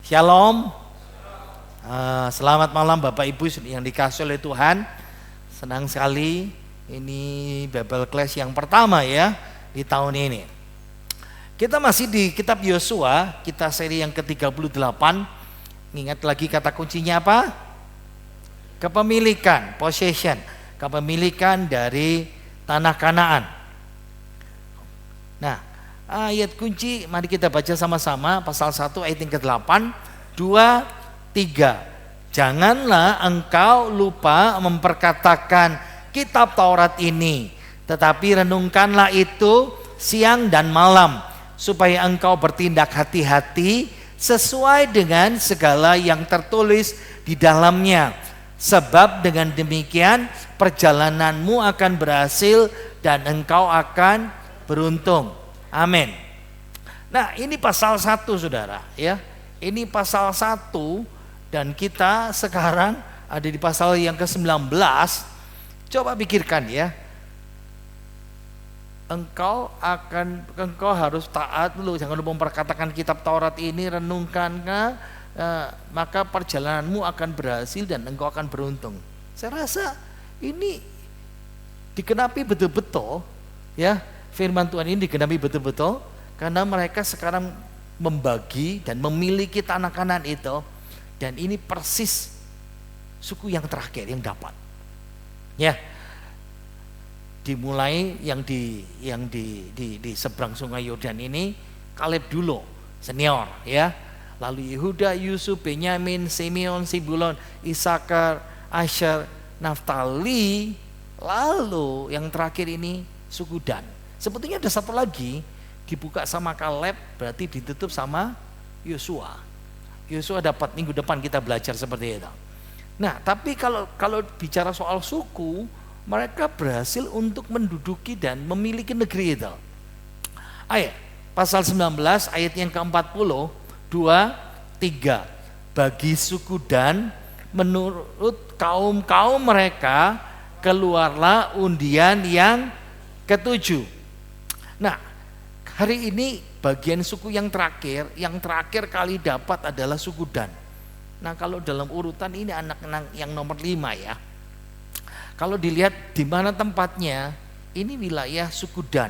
Shalom. Selamat malam Bapak Ibu yang dikasihi oleh Tuhan. Senang sekali ini Bible Class yang pertama ya di tahun ini. Kita masih di kitab Yosua, kita seri yang ke-38. Ingat lagi kata kuncinya apa? Kepemilikan, possession. Kepemilikan dari tanah Kanaan. Nah, ayat kunci mari kita baca sama-sama pasal 1 ayat yang ke-8, 2, 3. Janganlah engkau lupa memperkatakan kitab Taurat ini, tetapi renungkanlah itu siang dan malam, supaya engkau bertindak hati-hati sesuai dengan segala yang tertulis di dalamnya. Sebab dengan demikian perjalananmu akan berhasil dan engkau akan beruntung. Amin. Nah, ini pasal 1 saudara ya. Ini pasal 1 dan kita sekarang ada di pasal yang ke-19. Coba pikirkan ya. Engkau harus taat dulu, jangan lupa memperkatakan kitab Taurat ini, renungkan, maka perjalananmu akan berhasil dan engkau akan beruntung. Saya rasa ini digenapi betul-betul ya, firman Tuhan ini digenapi betul-betul karena mereka sekarang membagi dan memiliki tanah Kanaan itu, dan ini persis suku yang terakhir yang dapat. Ya. Dimulai yang di seberang Sungai Yordan ini Kaleb dulu senior ya. Lalu Yehuda, Yusuf, Benyamin, Simeon, Sibulon, Isakar, Asher, Naftali, lalu yang terakhir ini suku Dan. Sebetulnya ada satu lagi dibuka sama Kaleb, berarti ditutup sama Yosua. Yosua dapat minggu depan kita belajar seperti itu. Nah, tapi kalau bicara soal suku, mereka berhasil untuk menduduki dan memiliki negeri itu. Ayat pasal 19 ayat yang ke-40, 2, 3. Bagi suku Dan menurut kaum-kaum mereka keluarlah undian yang ke-7. Nah, hari ini bagian suku yang terakhir kali dapat adalah suku Dan. Nah, kalau dalam urutan ini anak-anak yang nomor 5 ya. Kalau dilihat di mana tempatnya, ini wilayah suku Dan,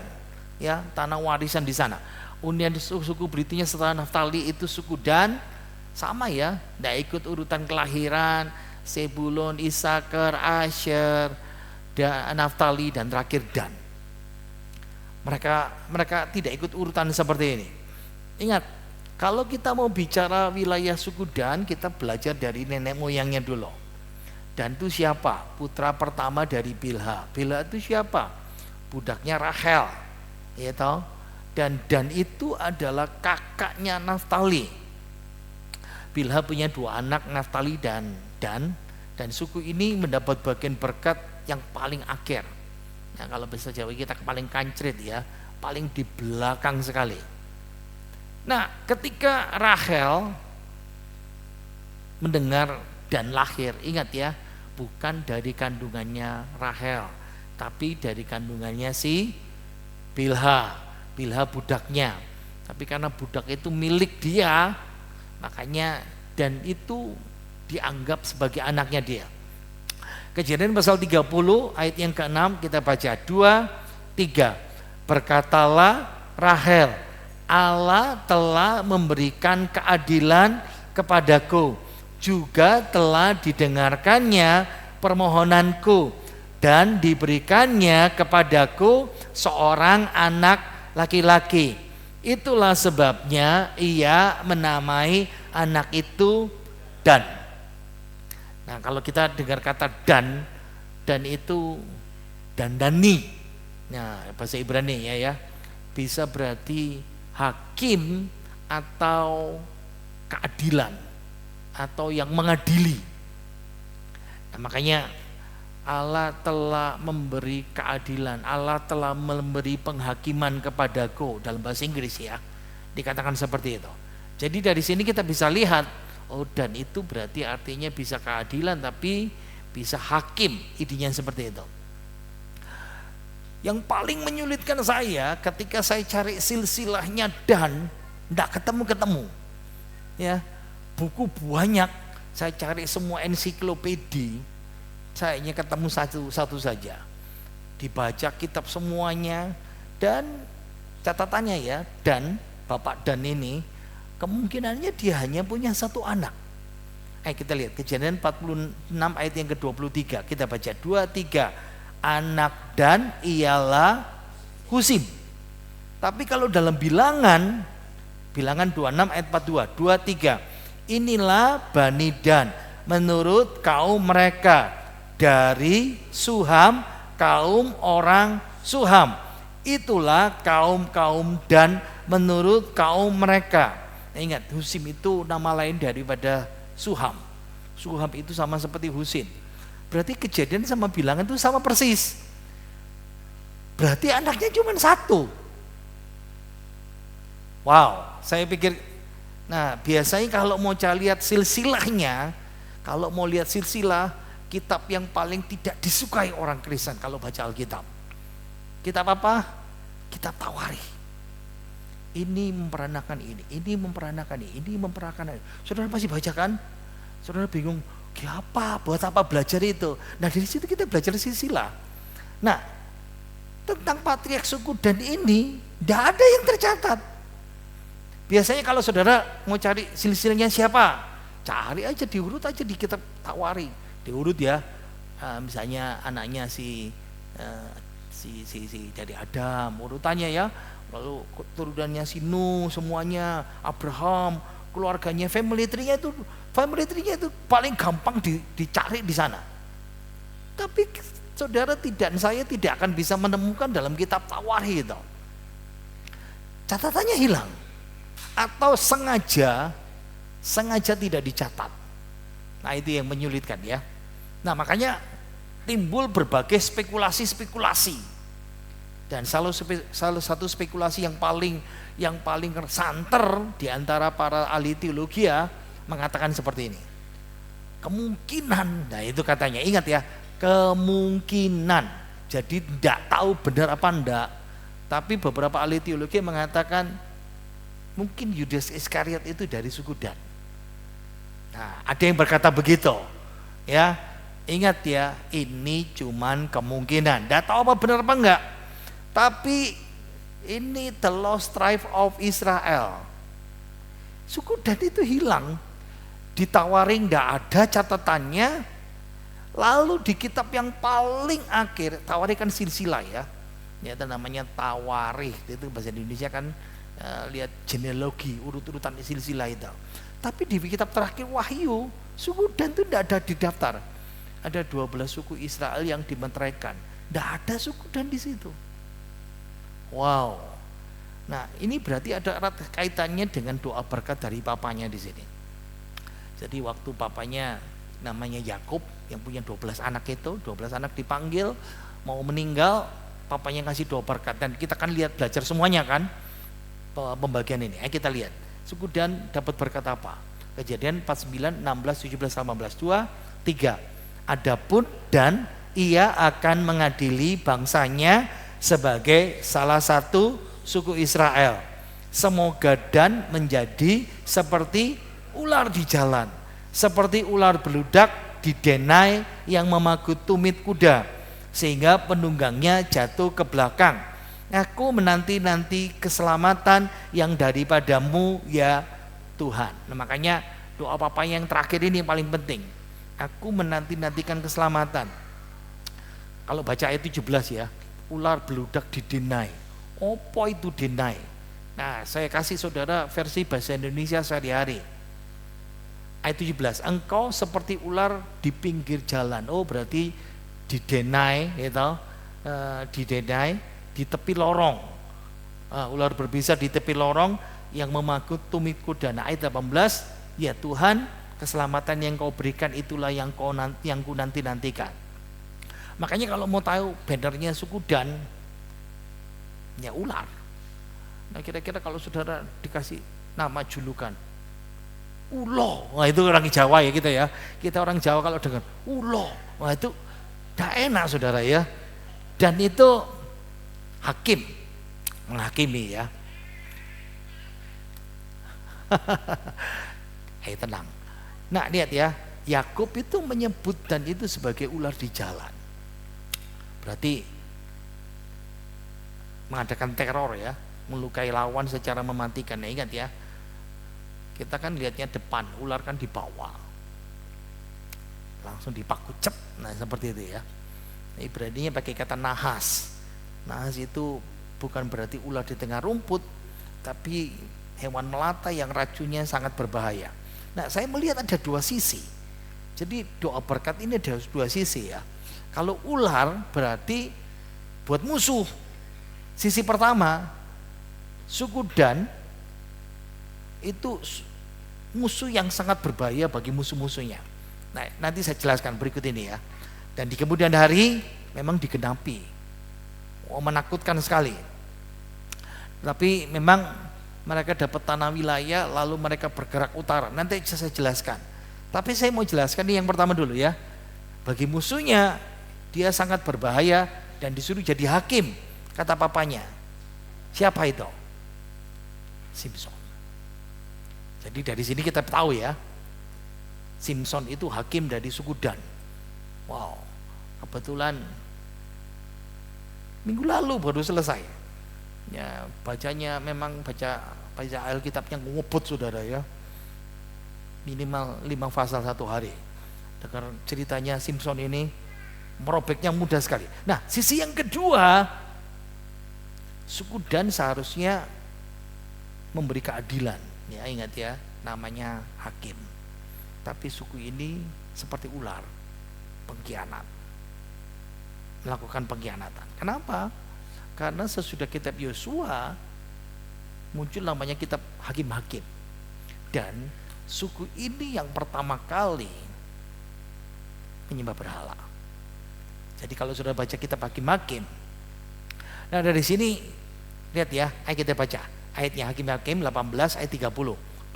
ya, tanah warisan di sana. Undian suku berikutnya setelah Naftali itu suku Dan, sama ya, tidak ikut urutan kelahiran, Sebulon, Isakar, Asher, Naftali dan terakhir Dan. Mereka tidak ikut urutan seperti ini. Ingat, kalau kita mau bicara wilayah suku Dan, kita belajar dari nenek moyangnya dulu. Dan itu siapa? Putra pertama dari Bilha. Bilha itu siapa? Budaknya Rahel, ya toh. Dan itu adalah kakaknya Naftali. Bilha punya 2 anak, Naftali dan Dan suku ini mendapat bagian berkat yang paling akhir. Nah, kalau bahasa Jawa kita paling kancrit ya, paling di belakang sekali. Nah, ketika Rahel mendengar Dan lahir, ingat ya, bukan dari kandungannya Rahel, tapi dari kandungannya si Bilha budaknya. Tapi karena budak itu milik dia, makanya Dan itu dianggap sebagai anaknya dia. Kejadian pasal 30 ayat yang ke-6 kita baca, 2, 3. Berkatalah Rahel, Allah telah memberikan keadilan kepadaku, juga telah didengarkannya permohonanku, dan diberikannya kepadaku seorang anak laki-laki. Itulah sebabnya ia menamai anak itu Dan. Nah, kalau kita dengar kata Dan itu dandani. Nah, bahasa Ibrani ya, bisa berarti hakim atau keadilan, atau yang mengadili. Nah, makanya Allah telah memberi keadilan, Allah telah memberi penghakiman kepadaku, dalam bahasa Inggris ya, dikatakan seperti itu. Jadi dari sini kita bisa lihat, oh, Dan itu berarti artinya bisa keadilan tapi bisa hakim, idenya seperti itu. Yang paling menyulitkan saya ketika saya cari silsilahnya Dan, tidak ketemu. Ya, buku banyak, saya cari semua ensiklopedi, saya hanya ketemu satu saja. Dibaca kitab semuanya, dan catatannya ya, dan Bapak Dan ini kemungkinannya dia hanya punya satu anak. Kita lihat Kejadian 46 ayat yang ke-23. Kita baca 23. Anak Dan ialah Husim. Tapi kalau dalam bilangan 26 ayat 42, 23. Inilah Bani Dan menurut kaum mereka, dari Suham, kaum orang Suham. Itulah kaum-kaum Dan menurut kaum mereka. Ingat, Husim itu nama lain daripada Suham. Suham itu sama seperti Husin. Berarti Kejadian sama bilangan itu sama persis. Berarti anaknya cuma satu. Wow, saya pikir, nah biasanya kalau mau lihat silsilahnya, kalau mau lihat silsilah, kitab yang paling tidak disukai orang Kristen kalau baca Alkitab. Kitab apa? Kitab Tawarikh. Ini memperanakan ini memperanakan ini memperanakan ini. Saudara pasti baca kan? Saudara bingung, buat apa belajar itu? Nah dari situ kita belajar silsilah. Nah tentang patriark suku Dan ini tidak ada yang tercatat. Biasanya kalau saudara mau cari silsilahnya siapa, cari aja, diurut aja di kitab Tawarikh, diurut ya. Misalnya anaknya si dari Adam, urutannya ya. Lalu turunannya si Nuh, semuanya, Abraham, keluarganya, family tree-nya itu paling gampang dicari di sana. Tapi saudara saya tidak akan bisa menemukan dalam kitab Tawarikh itu. Catatannya hilang atau sengaja tidak dicatat. Nah, itu yang menyulitkan ya. Nah, makanya timbul berbagai spekulasi. Dan salah satu spekulasi yang paling santer di antara para ahli teologi ya, mengatakan seperti ini. Kemungkinan, nah itu katanya, ingat ya, kemungkinan. Jadi tidak tahu benar apa enggak. Tapi beberapa ahli teologi mengatakan mungkin Yudas Iskariot itu dari suku Dan. Nah, ada yang berkata begitu. Ya, ingat ya, ini cuman kemungkinan. Tidak tahu apa benar apa enggak. Tapi ini the lost tribe of Israel. Suku Dan itu hilang. Di Tawarikh tidak ada catatannya. Lalu di kitab yang paling akhir, Tawarikh kan silsilah ya. Ya, itu namanya Tawarikh. Itu bahasa Indonesia kan lihat genealogi, urut-urutan silsilah itu. Tapi di kitab terakhir Wahyu, suku Dan itu tidak ada di daftar. Ada 12 suku Israel yang dimeteraikan. Tidak ada suku Dan di situ. Wow. Nah, ini berarti ada erat kaitannya dengan doa berkat dari papanya di sini. Jadi waktu papanya namanya Yakub yang punya 12 anak itu, 12 anak dipanggil mau meninggal, papanya ngasih doa berkat, dan kita kan lihat belajar semuanya kan pembagian ini. Kita lihat. Suku Dan dapat berkat apa? Kejadian 49, 16, 17, 18, 2, 3. Adapun Dan ia akan mengadili bangsanya sebagai salah satu suku Israel. Semoga Dan menjadi seperti ular di jalan, seperti ular beludak di denai yang memagut tumit kuda, sehingga penunggangnya jatuh ke belakang. Aku menanti-nanti keselamatan yang daripadamu ya Tuhan. Nah, makanya doa papa yang terakhir ini yang paling penting. Aku menanti-nantikan keselamatan. Kalau baca ayat 17 ya, ular beludak di denai. Apa itu denai? Nah, saya kasih saudara versi bahasa Indonesia sehari-hari. Ayat 17, engkau seperti ular di pinggir jalan. Oh, berarti di denai, gitu. Di denai, di tepi lorong. Ular berbisa di tepi lorong yang memagut tumit kuda. Nah, ayat 18, ya Tuhan, keselamatan yang kau berikan itulah yang ku nanti-nantikan. Makanya kalau mau tahu bannernya suku Dan, ya ular. Nah, kira-kira kalau saudara dikasih nama julukan Ulo, wah itu orang Jawa ya kita ya. Kita orang Jawa kalau dengar Ulo, wah itu tidak enak saudara ya. Dan itu hakim, menghakimi ya. tenang. Nah lihat ya, Yakub itu menyebut dan itu sebagai ular di jalan. Berarti mengadakan teror ya, melukai lawan secara mematikan. Nah, ingat ya, kita kan lihatnya depan, ular kan di bawah, langsung dipaku cep. Nah seperti itu ya. Nah, Ibraninya pakai kata nahas. Nahas itu bukan berarti ular di tengah rumput, tapi hewan melata yang racunnya sangat berbahaya. Nah saya melihat ada dua sisi. Jadi doa berkat ini ada dua sisi ya. Kalau ular berarti buat musuh. Sisi pertama, suku Dan itu musuh yang sangat berbahaya bagi musuh-musuhnya. Nah, nanti saya jelaskan berikut ini ya. Dan di kemudian hari memang digenapi. Menakutkan sekali. Tapi memang mereka dapat tanah wilayah lalu mereka bergerak utara. Nanti saya jelaskan. Tapi saya mau jelaskan ini yang pertama dulu ya. Bagi musuhnya dia sangat berbahaya dan disuruh jadi hakim. Kata papanya, siapa itu? Simson. Jadi dari sini kita tahu ya, Simson itu hakim dari suku Dan. Wow, kebetulan minggu lalu baru selesai. Ya, bacanya memang baca Alkitabnya ngebut saudara ya. Minimal 5 pasal satu hari. Dengar ceritanya Simson ini merobeknya mudah sekali. Nah, sisi yang kedua, suku Dan seharusnya memberi keadilan. Ya, ingat ya, namanya hakim. Tapi suku ini seperti ular, pengkhianat. Melakukan pengkhianatan. Kenapa? Karena sesudah kitab Yosua muncul namanya kitab hakim-hakim. Dan suku ini yang pertama kali menyembah berhala. Jadi kalau sudah baca kitab hakim-hakim, nah dari sini lihat ya, ayo kita baca ayatnya Hakim-Hakim 18 ayat 30. 2,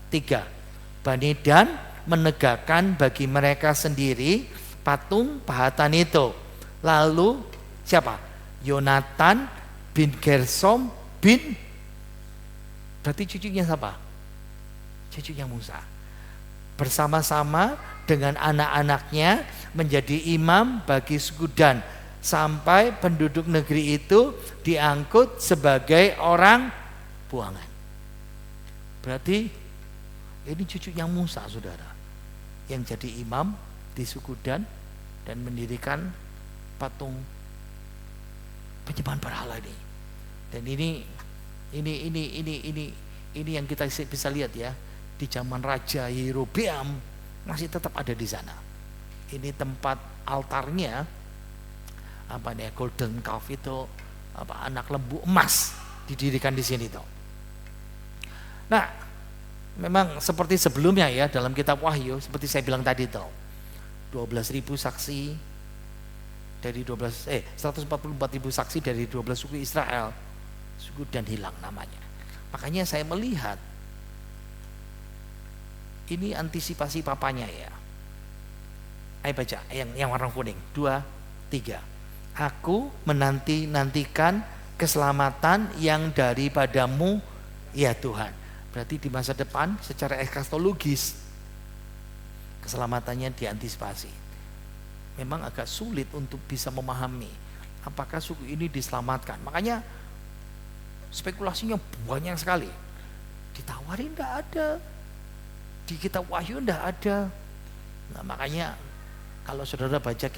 3. Bani Dan menegakkan bagi mereka sendiri patung pahatan itu. Lalu siapa? Yonatan bin Gersom bin, berarti cucunya siapa? Cucunya Musa. Bersama-sama dengan anak-anaknya menjadi imam bagi suku Dan, sampai penduduk negeri itu diangkut sebagai orang buangan. Berarti ini cucunya Musa saudara, yang jadi imam di suku Dan mendirikan patung penyembahan berhala ini. Dan ini yang kita bisa lihat ya, di zaman Raja Yerobeam masih tetap ada di sana. Ini tempat altarnya, apa nih, golden calf itu, apa, anak lembu emas didirikan di sini tuh. Nah, memang seperti sebelumnya ya, dalam kitab Wahyu seperti saya bilang tadi tuh, 12.000 saksi dari 144.000 saksi dari 12 suku Israel, suku Dan hilang namanya. Makanya saya melihat ini antisipasi papanya ya. Ayo baca yang warna kuning. 2, 3. Aku menanti-nantikan keselamatan yang daripadamu ya Tuhan. Berarti di masa depan secara eskatologis keselamatannya diantisipasi. Memang agak sulit untuk bisa memahami apakah suku ini diselamatkan. Makanya spekulasinya banyak sekali. Ditawarin enggak ada. Di kitab Wahyu enggak ada. Nah, makanya kalau saudara belajar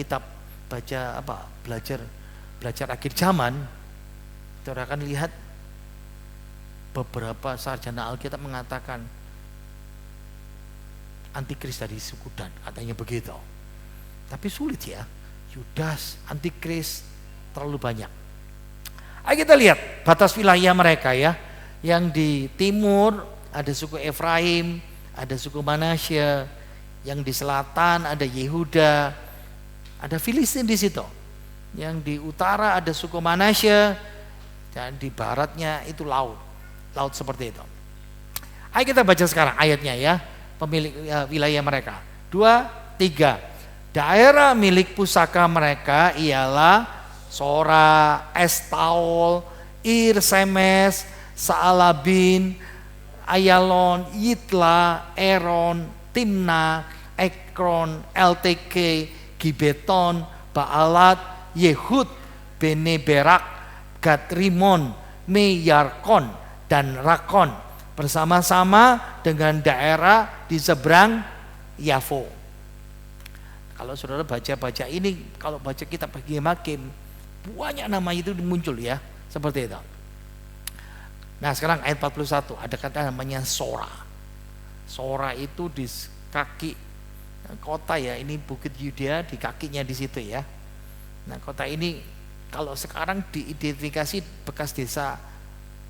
belajar akhir zaman, saudara akan lihat beberapa sarjana Alkitab mengatakan antikris dari suku Dan, katanya begitu. Tapi sulit ya, Yudas, antikris terlalu banyak. Ayo kita lihat batas wilayah mereka ya. Yang di timur ada suku Efraim, ada suku Manasye. Yang di selatan ada Yehuda, ada Filistin di situ. Yang di utara ada suku Manasye, dan di baratnya itu laut seperti itu. Ayo kita baca sekarang ayatnya ya, pemilik wilayah mereka. 2, 3. Daerah milik pusaka mereka ialah Sora, Estaol, Ir, Semes, Saalabin, Ayalon, Yitla, Eron, Timna, Ekron, LTK, Gibeton, Baalat, Yehud, Beneberak, Gatrimon, Meyarkon, dan Rakon bersama-sama dengan daerah di seberang Yafo. Kalau saudara baca-baca ini, kalau baca kitab Hakim, banyak nama itu muncul ya, seperti itu. Nah sekarang ayat 41 ada kata namanya Sora. Sora itu di kaki kota ya, ini Bukit Yudea di kakinya di situ ya. Nah kota ini kalau sekarang diidentifikasi bekas desa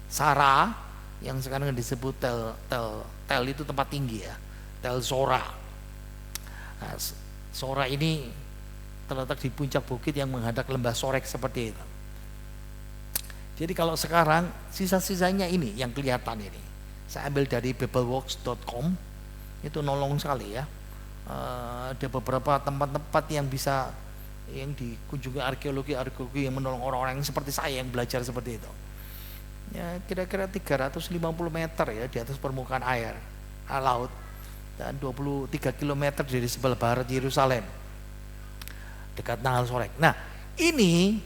Sara yang sekarang disebut Tel itu tempat tinggi ya, Tel Sora. Nah, Sora ini terletak di puncak bukit yang menghadap lembah Sorek seperti itu. Jadi kalau sekarang sisa-sisanya ini yang kelihatan ini, saya ambil dari biblewatch.com, itu nolong sekali ya. Ada beberapa tempat-tempat yang bisa yang dikunjungi arkeologi yang menolong orang-orang yang seperti saya yang belajar seperti itu. Ya kira-kira 350 meter ya di atas permukaan air laut, dan 23 km dari sebelah barat Yerusalem dekat Nahal Sorek. Nah ini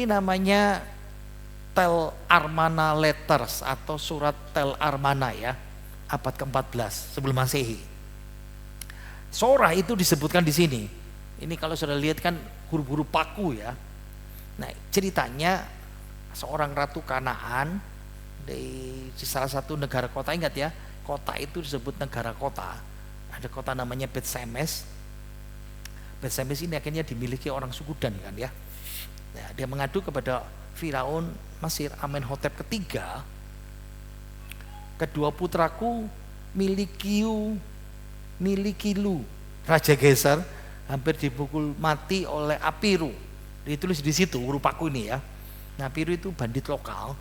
namanya Tel Armana Letters atau surat Tel Armana ya, abad ke-14 sebelum Masehi. Sora itu disebutkan di sini. Ini kalau sudah lihat kan huruf-huruf paku ya. Nah ceritanya seorang ratu Kanaan di salah satu negara kota, ingat ya, kota itu disebut negara kota. Ada kota namanya Bet-Semes. Bet-Semes ini akhirnya dimiliki orang suku Dan kan ya. Nah, dia mengadu kepada Firaun Mesir Amenhotep ketiga, kedua putraku milikilu Raja Geser hampir dipukul mati oleh Apiru. Ditulis di situ huruf paku ini ya. Nah, Apiru itu bandit lokal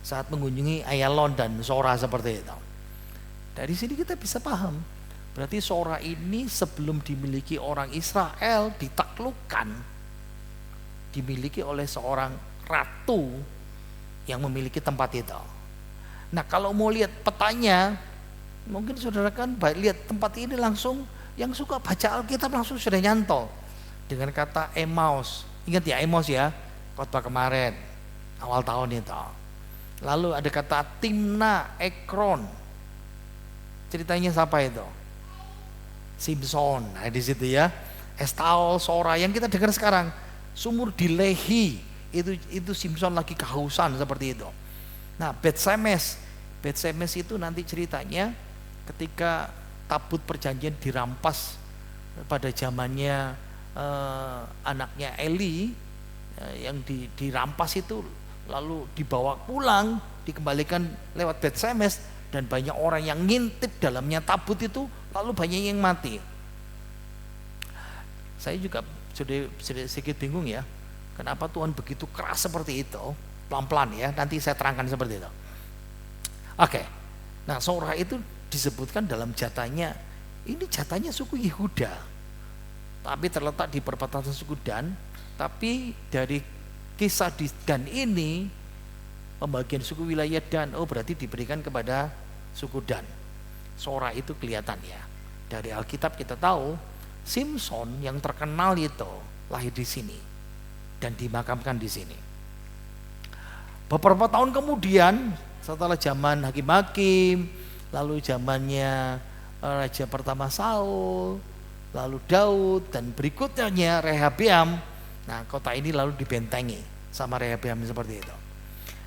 saat mengunjungi Ayalon dan Sora seperti itu. Dari sini kita bisa paham, berarti Sora ini sebelum dimiliki orang Israel ditaklukkan, dimiliki oleh seorang ratu yang memiliki tempat itu. Nah kalau mau lihat petanya, mungkin saudara kan lihat tempat ini langsung, yang suka baca Alkitab langsung sudah nyantol dengan kata Emmaus. Ingat ya Emmaus ya, khotbah kemarin awal tahun itu. Lalu ada kata Timna, Ekron. Ceritanya siapa itu? Simpson. Nah di situ ya. Estaol, Sora yang kita dengar sekarang. Sumur di Lehi itu Simpson lagi kehausan seperti itu. Nah Bet-Semes itu nanti ceritanya ketika tabut perjanjian dirampas pada zamannya anaknya Eli yang dirampas itu, lalu dibawa pulang dikembalikan lewat Bet-Semes, dan banyak orang yang ngintip dalamnya tabut itu, lalu banyak yang mati. Saya juga sudah sedikit bingung ya, kenapa Tuhan begitu keras seperti itu. Pelan-pelan ya, nanti saya terangkan seperti itu. Oke. Nah Sora itu disebutkan dalam jatahnya, ini jatahnya suku Yehuda, tapi terletak di perbatasan suku Dan. Tapi dari kisah di Dan ini, pembagian suku wilayah Dan, oh berarti diberikan kepada suku Dan. Sora itu kelihatan ya. Dari Alkitab kita tahu Simpson yang terkenal itu lahir di sini dan dimakamkan di sini. Beberapa tahun kemudian setelah zaman Hakim-Hakim, lalu zamannya raja pertama Saul, lalu Daud, dan berikutnya Rehabeam. Nah, kota ini lalu dibentengi sama Rehabeam seperti itu.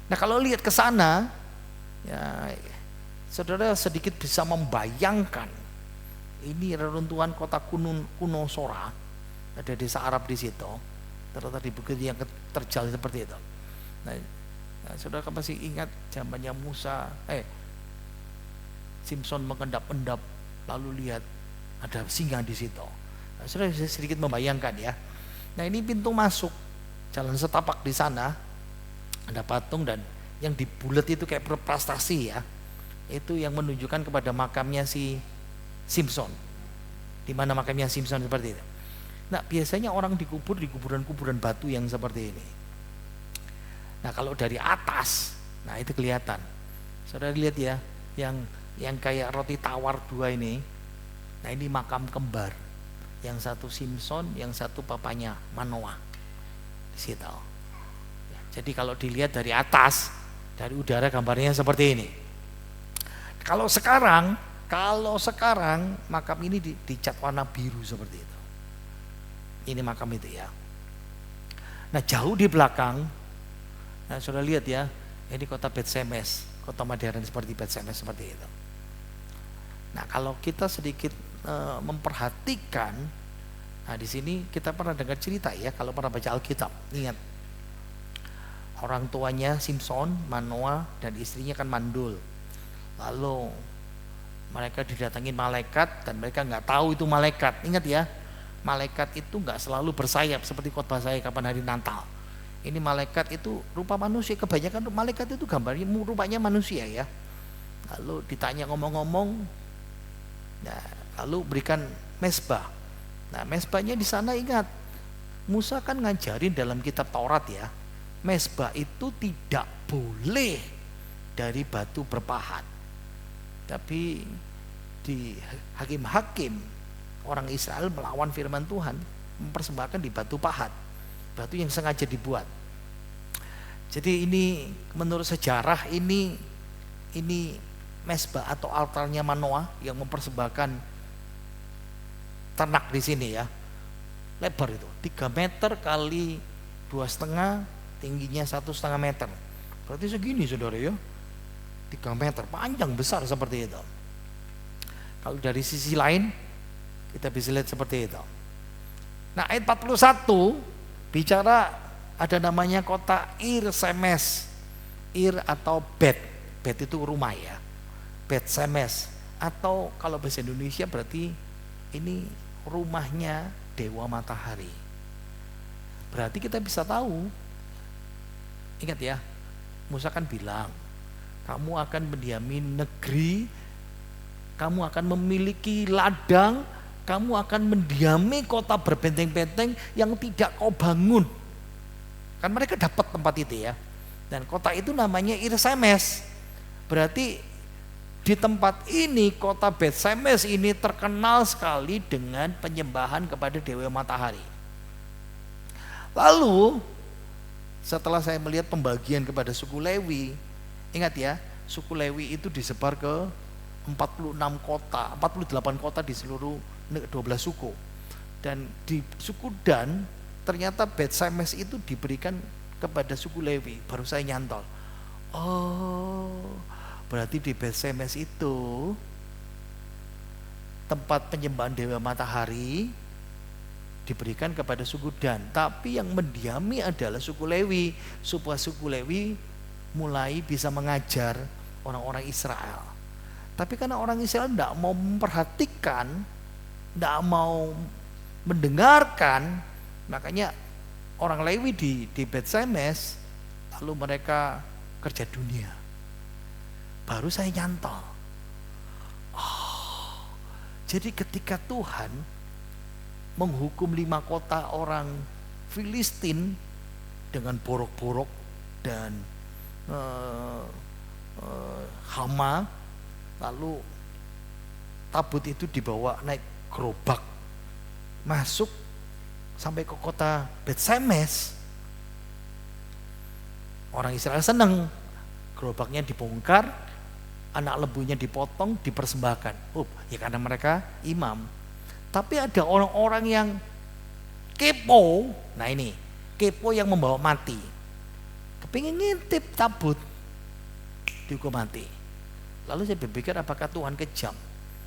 Nah, kalau lihat ke sana, ya, saudara sedikit bisa membayangkan ini reruntuhan kota kuno Sora, ada desa Arab di situ, terletak di bukit yang terjal seperti itu. Nah, saudara masih ingat zamannya Musa, Simpson mengendap-endap, lalu lihat ada singa di situ. Nah, saudara bisa sedikit membayangkan ya. Nah ini pintu masuk jalan setapak di sana, ada patung dan yang dibulet itu kayak berprestasi ya. Itu yang menunjukkan kepada makamnya si Simpson. Di mana makamnya Simpson seperti itu. Nah, biasanya orang dikubur di kuburan-kuburan batu yang seperti ini. Nah, kalau dari atas, nah itu kelihatan. Saudara lihat ya, yang kayak roti tawar dua ini. Nah ini makam kembar. Yang satu Simpson, yang satu papanya Manoah. Di situ. Jadi kalau dilihat dari atas, dari udara gambarnya seperti ini. Kalau sekarang makam ini dicat warna biru seperti itu. Ini makam itu ya. Nah jauh di belakang, nah sudah lihat ya, ini kota Bet-Shemesh, kota modern seperti Bet-Shemesh seperti itu. Nah kalau kita sedikit memperhatikan, nah di sini kita pernah dengar cerita ya, kalau pernah baca Alkitab, ingat orang tuanya Simpson, Manoah, dan istrinya kan mandul. Lalu mereka didatangin malaikat dan mereka nggak tahu itu malaikat. Ingat ya, malaikat itu nggak selalu bersayap seperti khotbah saya kapan hari Natal. Ini malaikat itu rupa manusia, kebanyakan malaikat itu gambarnya rupanya manusia ya. Lalu ditanya ngomong-ngomong, nah, lalu berikan mesbah. Nah mesbahnya di sana ingat, Musa kan ngajarin dalam kitab Taurat ya, mesbah itu tidak boleh dari batu berpahat. Tapi di hakim-hakim orang Israel melawan firman Tuhan, mempersembahkan di batu pahat, batu yang sengaja dibuat. Jadi ini menurut sejarah ini mesbah atau altarnya Manoah yang mempersembahkan ternak di sini ya. Lebar itu 3 meter kali 2,5, tingginya 1,5 meter. Berarti segini saudara ya, 3 meter, panjang besar seperti itu. Kalau dari sisi lain kita bisa lihat seperti itu. Nah ayat 41 bicara ada namanya kota Ir-Shemesh. Ir atau Bet itu rumah ya, Bet-Shemesh, atau kalau bahasa Indonesia berarti ini rumahnya Dewa Matahari. Berarti kita bisa tahu, ingat ya, Musa kan bilang kamu akan mendiami negeri, kamu akan memiliki ladang, kamu akan mendiami kota berbenteng-benteng yang tidak kau bangun. Kan mereka dapat tempat itu ya. Dan kota itu namanya Ir-Shemesh. Berarti di tempat ini, kota Bet-Shemesh ini terkenal sekali dengan penyembahan kepada Dewa Matahari. Lalu setelah saya melihat pembagian kepada suku Lewi, ingat ya, suku Lewi itu disebar ke 46 kota, 48 kota di seluruh 12 suku. Dan di suku Dan ternyata Bet-Shemesh itu diberikan kepada suku Lewi. Baru saya nyantol. Oh, berarti di Bet-Shemesh itu tempat penyembahan Dewa Matahari diberikan kepada suku Dan, tapi yang mendiami adalah suku Lewi, supaya suku Lewi mulai bisa mengajar orang-orang Israel. Tapi karena orang Israel tidak mau memperhatikan, tidak mau mendengarkan, makanya orang Lewi di Bet-Shemesh lalu mereka kerja dunia. Baru saya nyantol. Oh, jadi ketika Tuhan menghukum 5 kota orang Filistin dengan borok-borok dan hama, lalu tabut itu dibawa naik gerobak masuk sampai ke kota Bet-Shemesh. Orang Israel senang, gerobaknya dibongkar, anak lembunya dipotong, dipersembahkan. Ya karena mereka imam. Tapi ada orang-orang yang kepo. Nah ini, kepo yang membawa mati. Kepingin ngintip tabut, dihukum mati. Lalu saya berpikir apakah Tuhan kejam?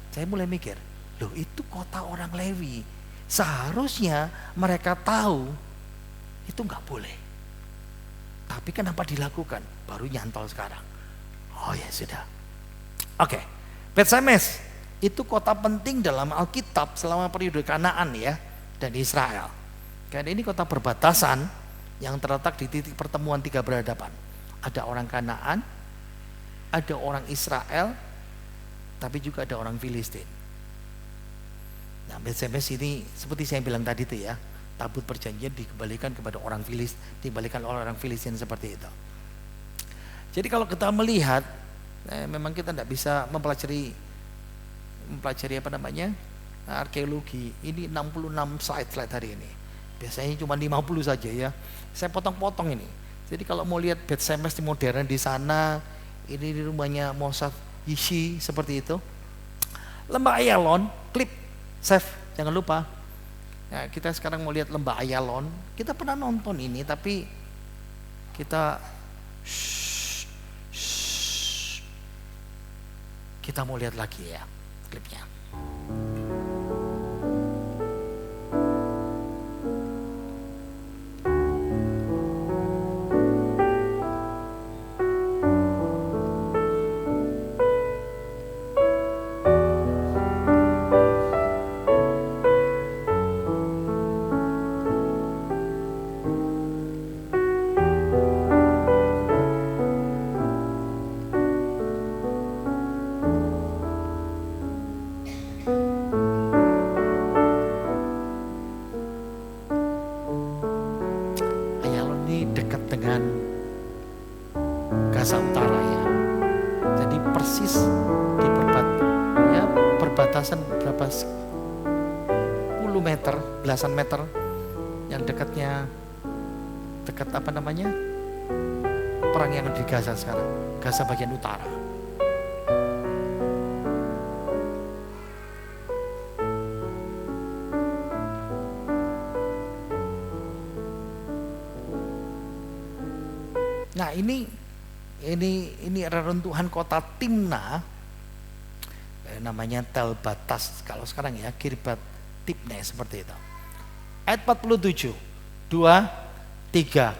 Saya mulai mikir, loh itu kota orang Lewi. Seharusnya mereka tahu itu nggak boleh. Tapi kenapa dilakukan? Baru nyantol sekarang. Oh ya sudah. Oke, Bet-Shemesh itu kota penting dalam Alkitab selama periode Kanaan ya, dan Israel. Karena ini kota perbatasan yang terletak di titik pertemuan 3 peradaban. Ada orang Kanaan, ada orang Israel, tapi juga ada orang Filistin. Nah, Bet-Shemesh ini seperti saya bilang tadi itu ya, tabut perjanjian dikembalikan kepada orang Filistin, dikembalikan oleh orang Filistin seperti itu. Jadi kalau kita melihat Memang kita tidak bisa mempelajari apa namanya arkeologi. Ini 66 slide hari ini. Biasanya cuma 50 saja ya. Saya potong-potong ini. Jadi kalau mau lihat Beth Semes di modern di sana, ini di rumahnya Mossad Yishi seperti itu. Lembah Ayalon, klip, save, jangan lupa. Ya, kita sekarang mau lihat Lembah Ayalon. Kita pernah nonton ini, tapi kita kita mau lihat lagi ya klipnya. Gaza Utara ya. Jadi persis di perbatasan berapa puluh meter, belasan meter yang dekat apa namanya? Perang yang di Gaza sekarang, Gaza bagian utara. Nah, ini reruntuhan kota Timna, namanya Tel Batas kalau sekarang ya, Kirbat Tibne seperti itu. Ayat 47, 2, 3.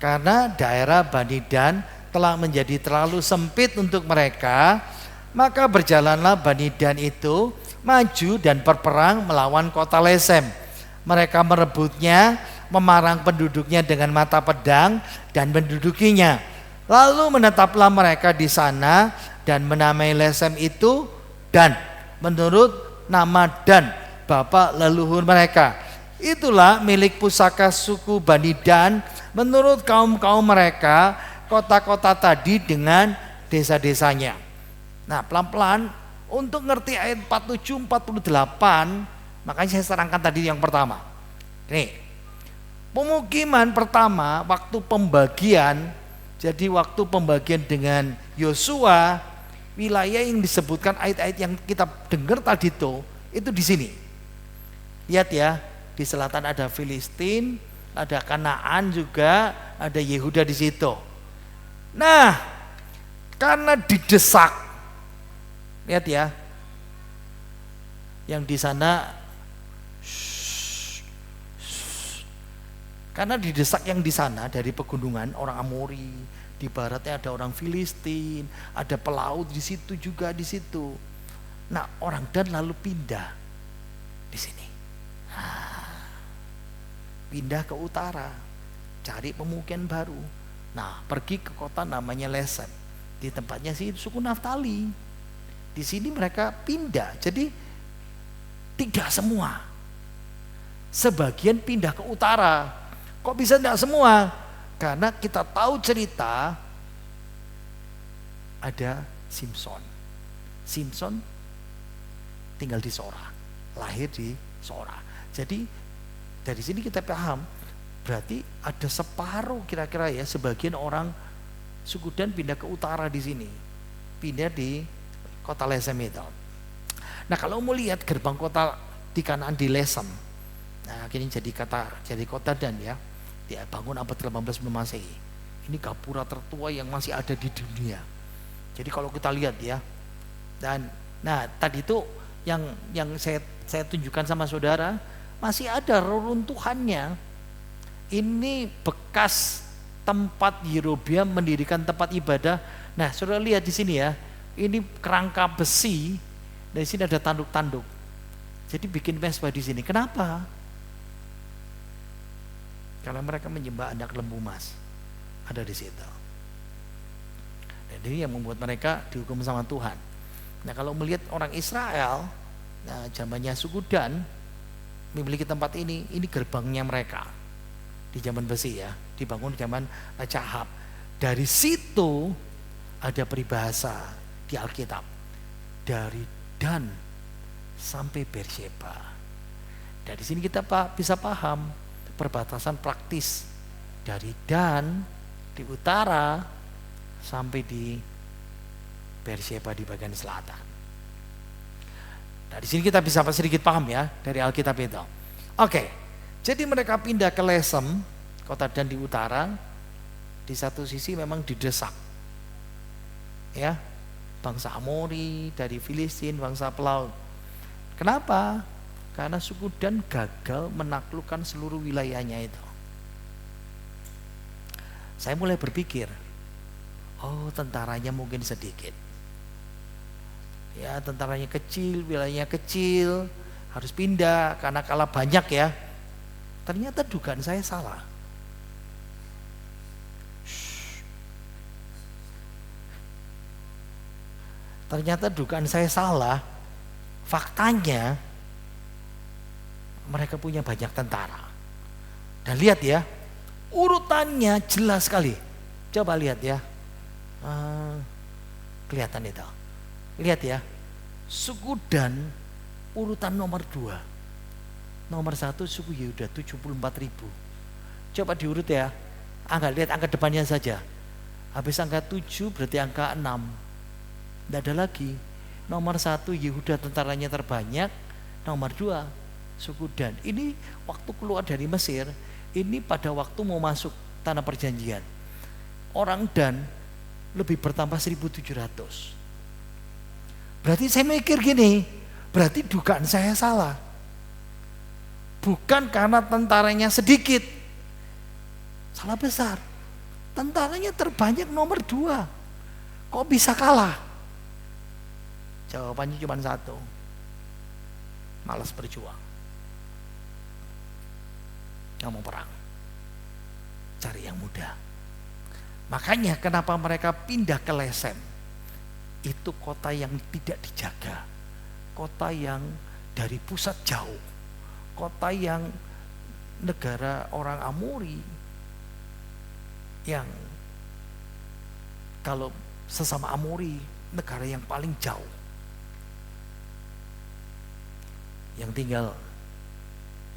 Karena daerah Bani Dan telah menjadi terlalu sempit untuk mereka, maka berjalanlah Bani Dan itu maju dan berperang melawan kota Lesem. Mereka merebutnya, memarang penduduknya dengan mata pedang dan mendudukinya. Lalu menetaplah mereka di sana dan menamai Lesem itu Dan, menurut nama Dan, bapak leluhur mereka. Itulah milik pusaka suku Bani Dan menurut kaum-kaum mereka, kota-kota tadi dengan desa-desanya. Nah, pelan-pelan untuk ngerti ayat 47, 48, makanya saya terangkan tadi yang pertama. Nih, pemukiman pertama waktu pembagian. Jadi waktu pembagian dengan Yosua, wilayah yang disebutkan ayat-ayat yang kita dengar tadi itu di sini. Lihat ya, di selatan ada Filistin, ada Kanaan juga, ada Yehuda di situ. Nah, karena didesak, lihat ya, yang di sana, karena didesak yang di sana dari pegunungan orang Amori, di baratnya ada orang Filistin, ada pelaut di situ juga di situ. Nah, orang Dan lalu pindah di sini. Pindah ke utara, cari pemukiman baru. Nah, pergi ke kota namanya Lesem. Di tempatnya sih suku Naftali. Di sini mereka pindah. Jadi tidak semua. Sebagian pindah ke utara. Kok bisa tidak semua? Karena kita tahu cerita ada Simson. Simson tinggal di Sora, lahir di Sora. Jadi dari sini kita paham, berarti ada separuh kira-kira ya, sebagian orang suku Dan pindah ke utara di sini, pindah di kota Lesem itu. Nah, kalau mau lihat gerbang kota di Kanaan di Lesem, nah ini jadi kota Dan ya. Dia bangun abad ke-18 sebelum Masehi. Ini gapura tertua yang masih ada di dunia. Jadi kalau kita lihat ya, dan nah tadi itu yang saya tunjukkan sama saudara, masih ada reruntuhannya. Ini bekas tempat Yerobeam mendirikan tempat ibadah. Nah, saudara lihat di sini ya, ini kerangka besi, dari sini ada tanduk-tanduk. Jadi bikin mesbah di sini. Kenapa? Karena mereka menyembah anak lembu emas, ada di situ. Dan ini yang membuat mereka dihukum sama Tuhan. Nah, kalau melihat orang Israel, nah zamannya suku Dan memiliki tempat ini gerbangnya mereka di zaman besi ya, dibangun di zaman Rahab. Dari situ ada peribahasa di Alkitab, dari Dan sampai Beersheba. Dari sini kita bisa paham perbatasan praktis dari Dan di utara sampai di Beersheba di bagian selatan. Dari sini kita bisa sedikit paham ya dari Alkitab itu. Oke, jadi mereka pindah ke Lesem, kota Dan di utara. Di satu sisi memang didesak, ya, bangsa Amori dari Filistin, bangsa pelaut. Kenapa? Karena suku Dan gagal menaklukkan seluruh wilayahnya itu. Saya mulai berpikir, oh tentaranya mungkin sedikit. Ya tentaranya kecil, wilayahnya kecil, harus pindah karena kalah banyak ya. Ternyata dugaan saya salah. Ternyata dugaan saya salah. Faktanya mereka punya banyak tentara. Dan lihat ya, urutannya jelas sekali. Coba lihat ya, kelihatan itu. Lihat ya, suku Dan urutan nomor 2. Nomor 1 suku Yehuda 74.000. Coba diurut ya, lihat angka depannya saja. Habis angka 7 berarti angka 6. Tidak ada lagi. Nomor 1 Yehuda tentaranya terbanyak. Nomor 2 suku Dan. Ini waktu keluar dari Mesir, ini pada waktu mau masuk tanah perjanjian. Orang Dan lebih bertambah 1.700. Berarti saya mikir gini, berarti dugaan saya salah. Bukan karena tentaranya sedikit, salah besar. Tentaranya terbanyak nomor 2. Kok bisa kalah? Jawabannya cuma satu, malas berjuang. Gak mau perang, cari yang mudah. Makanya kenapa mereka pindah ke Lesem. Itu kota yang tidak dijaga, kota yang dari pusat jauh, kota yang negara orang Amori, yang kalau sesama Amori negara yang paling jauh, yang tinggal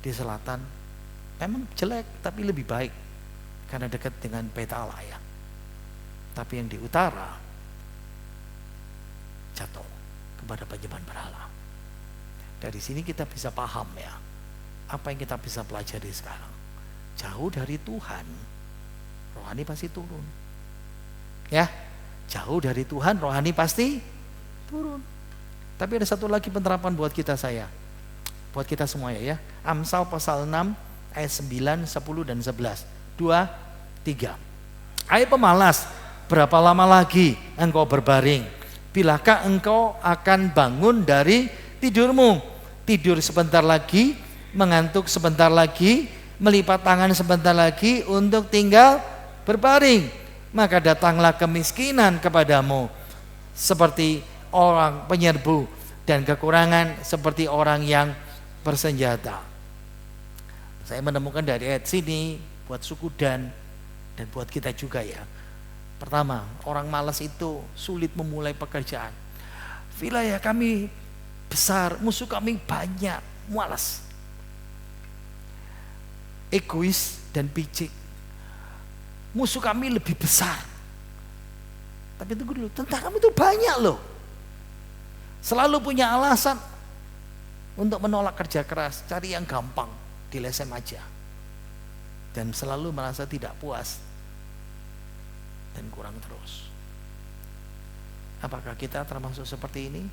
di selatan memang jelek tapi lebih baik karena dekat dengan Bait Allah ya. Tapi yang di utara jatuh kepada penyembahan berhala. Dari sini kita bisa paham ya, apa yang kita bisa pelajari sekarang. Jauh dari Tuhan, rohani pasti turun. Ya, jauh dari Tuhan, rohani pasti turun. Tapi ada satu lagi penerapan buat kita buat kita semuanya ya. Amsal pasal 6 ayat 9, 10 dan 11. 2, 3. Hai pemalas, berapa lama lagi engkau berbaring? Bilakah engkau akan bangun dari tidurmu? Tidur sebentar lagi, mengantuk sebentar lagi, melipat tangan sebentar lagi untuk tinggal berbaring. Maka datanglah kemiskinan kepadamu seperti orang penyerbu, dan kekurangan seperti orang yang bersenjata. Saya menemukan dari ayat sini buat suku Dan buat kita juga ya. Pertama, orang malas itu sulit memulai pekerjaan. Wilayah kami besar, musuh kami banyak, malas. Egois dan picik. Musuh kami lebih besar. Tapi tunggu dulu, tentara kami itu banyak loh. Selalu punya alasan untuk menolak kerja keras, cari yang gampang, dilesem aja. Dan selalu merasa tidak puas dan kurang terus. Apakah kita termasuk seperti ini?